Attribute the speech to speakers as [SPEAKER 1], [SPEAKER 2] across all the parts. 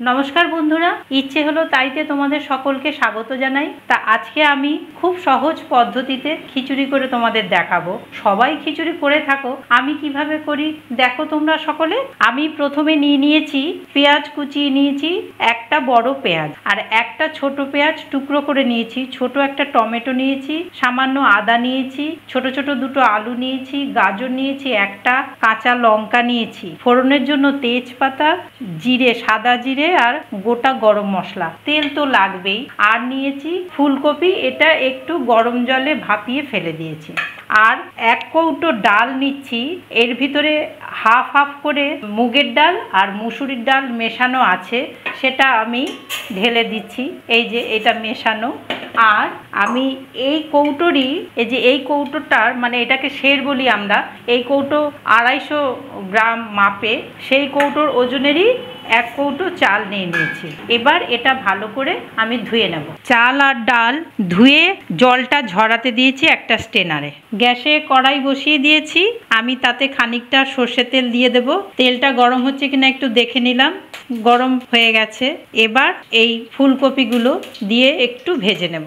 [SPEAKER 1] নমস্কার বন্ধুরা, ইচ্ছে হলো তাইতে তোমাদের সকলকে স্বাগত জানাই। তা আজকে আমি খুব সহজ পদ্ধতিতে খিচুড়ি করে তোমাদের দেখাবো। সবাই খিচুড়ি করে থাকো, আমি কিভাবে করি দেখো তোমরা সকলে। আমি প্রথমে নিয়েছি পেঁয়াজ কুচিয়ে নিয়েছি, একটা বড় পেঁয়াজ আর একটা ছোট পেঁয়াজ টুকরো করে নিয়েছি, ছোট একটা টমেটো নিয়েছি, সামান্য আদা নিয়েছি, ছোট ছোট দুটো আলু নিয়েছি, গাজর নিয়েছি, একটা কাঁচা লঙ্কা নিয়েছি, ফোড়নের জন্য তেজপাতা, জিরে, সাদা জিরে আর গোটা গরম মশলা, তেল তো লাগবেই। আর নিয়েছি ফুলকপি, এটা একটু গরম জলে ভাপিয়ে ফেলে দিয়েছি। আর এক কৌটো ডাল নিচ্ছি, এর ভিতরে হাফ হাফ করে মুগের ডাল আর মুসুরির ডাল মেশানো আছে, সেটা আমি ঢেলে দিচ্ছি। এই যে এটা মেশানো। আর আমি এই কৌটোরই, এই যে এই কৌটোটার মানে এটাকে সের বলি আমরা, এই কৌটো 250 গ্রাম মাপে, সেই কৌটোর ওজনেরই এক কৌটো চাল নিয়েছি। এবার এটা ভালো করে আমি ধুয়ে নেব। চাল আর ডাল ধুয়ে জলটা ঝরাতে দিয়েছি একটা স্টেনারে। গ্যাসে কড়াই বসিয়ে দিয়েছি, আমি তাতে খানিকটা সর্ষের তেল দিয়ে দেব। তেলটা গরম হচ্ছে কিনা একটু দেখে নিলাম, গরম হয়ে গেছে। এবার এই ফুলকপিগুলো দিয়ে একটু ভেজে নেব।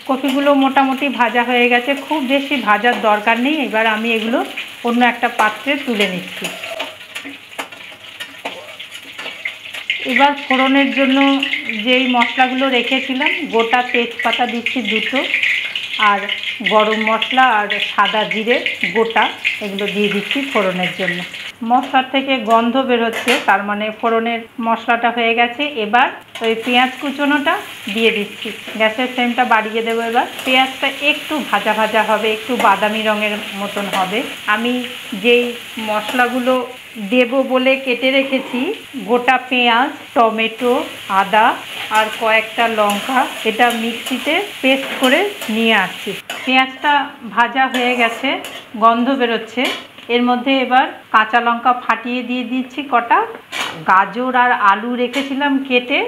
[SPEAKER 1] কপিগুলো মোটামুটি ভাজা হয়ে গেছে, খুব বেশি ভাজার দরকার নেই। এবার আমি এগুলো অন্য একটা পাত্রে তুলে নিচ্ছি। এবার ফোড়নের জন্য যেই মশলাগুলো রেখেছিলাম, গোটা তেজপাতা দিচ্ছি 2টো, আর গরম মশলা আর সাদা জিরে গোটা, এগুলো দিয়ে দিচ্ছি ফোড়নের জন্য। মশলার থেকে গন্ধ বেরোচ্ছে, তার মানে ফোড়নের মশলাটা হয়ে গেছে। এবার ওই পেঁয়াজ কুচোনোটা দিয়ে দিচ্ছি। গ্যাসের ফ্লেমটা বাড়িয়ে দেবো। এবার পেঁয়াজটা একটু ভাজা ভাজা হবে, একটু বাদামি রঙের মতন হবে। আমি যেই মশলাগুলো দেব বলে কেটে রেখেছি, গোটা পেঁয়াজ, টমেটো, আদা আর কয়েকটা লঙ্কা, এটা মিক্সিতে পেস্ট করে নিয়ে আসছি। পেঁয়াজটা ভাজা হয়ে গেছে, গন্ধ বেরোচ্ছে। এর মধ্যে এবার কাঁচা লঙ্কা ফাটিয়ে দিয়ে দিচ্ছি কটা, গাজর আর আলু রেখেছিলাম কেটে,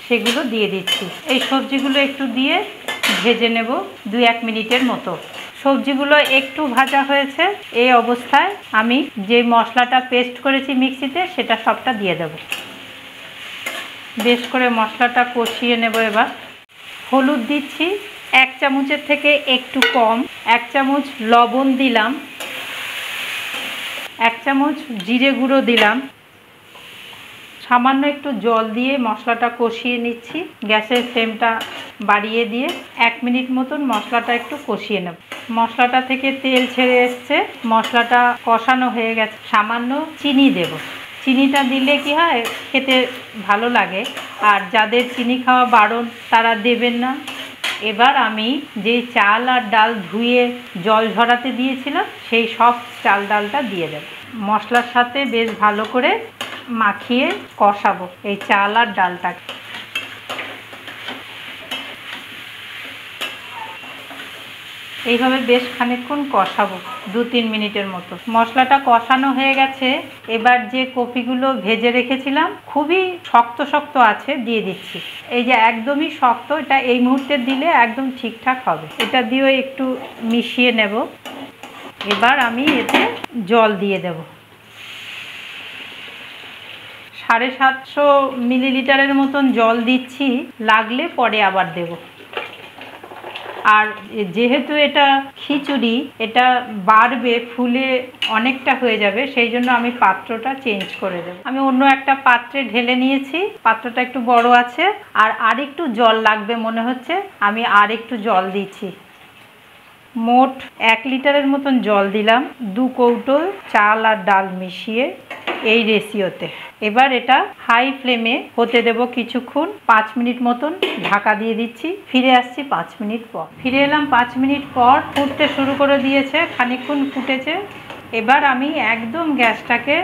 [SPEAKER 1] সেগুলো দিয়ে দিচ্ছি। এই সবজিগুলো একটু দিয়ে ভেজে নেব 2-1 মিনিটের মতো। সবজিগুলো একটু ভাজা হয়েছে, এই অবস্থায় আমি যে মশলাটা পেস্ট করেছি মিক্সিতে, সেটা সবটা দিয়ে দেব। বেশ করে মশলাটা কষিয়ে নেব। এবার হলুদ দিচ্ছি 1 চামচের থেকে একটু কম, 1 চামচ লবণ দিলাম, 1 চামচ জিরে গুঁড়ো দিলাম, সামান্য একটু জল দিয়ে মশলাটা কষিয়ে নিচ্ছি। গ্যাসের ফ্লেমটা বাড়িয়ে দিয়ে 1 মিনিট মতন মশলাটা একটু কষিয়ে নেব। মশলাটা থেকে তেল ছেড়ে এসছে, মশলাটা কষানো হয়ে গেছে। সামান্য চিনি দেব। চিনিটা দিলে কি হয়, খেতে ভালো লাগে। আর যাদের চিনি খাওয়া বারণ, তারা দেবেন না। এবার আমি যে চাল আর ডাল ধুয়ে জল ঝরাতে দিয়েছিলাম, সেই সব চাল ডালটা দিয়ে দেব। মশলার সাথে বেশ ভালো করে মাখিয়ে কষাবো এই চাল আর ডালটাকে। এইভাবে বেশ খানিকক্ষণ কষাবো, 2-3 মিনিটের মতো। মশলাটা কষানো হয়ে গেছে। এবার যে কপিগুলো ভেজে রেখেছিলাম, খুবই শক্ত শক্ত আছে, দিয়ে দিচ্ছি। এই যে একদমই শক্ত, এটা এই মুহূর্তে দিলে একদম ঠিকঠাক হবে। এটা দিয়েও একটু মিশিয়ে নেব। এবার আমি এতে জল দিয়ে দেব। 750 মিলিলিটারের মতন জল দিচ্ছি, লাগলে পরে আবার দেব। আর যেহেতু এটা খিচুড়ি, এটা বাড়বে, ফুলে অনেকটা হয়ে যাবে, সেই জন্য আমি পাত্রটা চেঞ্জ করে দেব। আমি অন্য একটা পাত্রে ঢেলে নিয়েছি, পাত্রটা একটু বড় আছে। আর আরেকটু জল লাগবে মনে হচ্ছে, আমি আর একটু জল দিচ্ছি। মোট 1 লিটারের মতন জল দিলাম, 2 কৌটো চাল আর ডাল মিশিয়ে এই রেশিওতে। এবার এটা হাই ফ্লেমে হতে দেব কিছুক্ষণ, 5 মিনিট মতন ঢাকা দিয়ে দিচ্ছি। ফিরে আসছি 5 মিনিট পর। ফিরে এলাম 5 মিনিট পর, ফুটতে শুরু করে দিয়েছে, খানিকক্ষণ ফুটেছে। এবার আমি একদম গ্যাসটাকে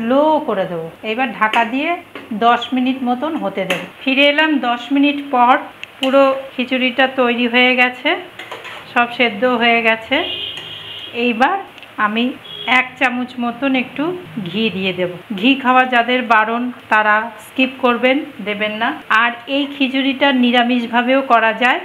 [SPEAKER 1] লো করে দেবো। এবার ঢাকা দিয়ে 10 মিনিট মতন হতে দেব। ফিরে এলাম 10 মিনিট পর, পুরো খিচুড়িটা তৈরি হয়ে গেছে, সব সেদ্ধ হয়ে গেছে। এইবার আমি 1 চামচ মতন একটু ঘি দিয়ে দেব। ঘি খাওয়া যাদের বারণ, তারা স্কিপ করবেন, দেবেন না। আর এই খিচুড়িটা নিরামিষভাবেও করা যায়।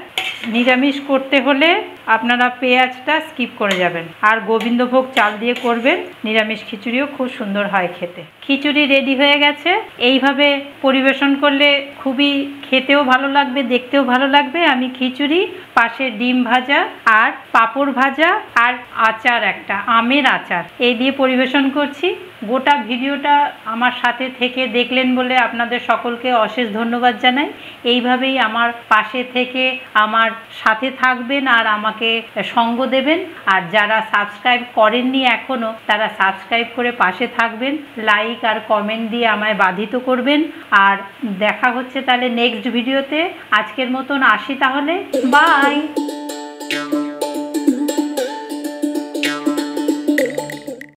[SPEAKER 1] নিরামিষ করতে হলে আপনারা পেঁয়াজটা স্কিপ করে যাবেন। আর গোবিন্দভোগ চাল দিয়ে করবেন, নিরামিষ খিচুড়িও খুব সুন্দর হয় খেতে। খিচুড়ি রেডি হয়ে গেছে। এইভাবে পরিবেশন করলে খুবই খেতেও ভালো লাগবে, দেখতেও ভালো লাগবে। আমি খিচুড়ি, পাশে ডিম ভাজা আর পাঁপড় ভাজা আর আচার, একটা আমের আচার, এই দিয়ে পরিবেশন করছি। গোটা ভিডিওটা আমার সাথে থেকে দেখলেন বলে আপনাদের সকলকে অশেষ ধন্যবাদ জানাই। এইভাবেই আমার পাশে থেকে আমার সাথে থাকবেন আর আমাকে সঙ্গ দেবেন। আর যারা সাবস্ক্রাইব করেননি এখনও, তারা সাবস্ক্রাইব করে পাশে থাকবেন, লাইক আর কমেন্ট দিয়ে আমায় বাধিত করবেন। আর দেখা হচ্ছে তাহলে নেক্সট ভিডিওতে। আজকের মতন আসি তাহলে, বাই।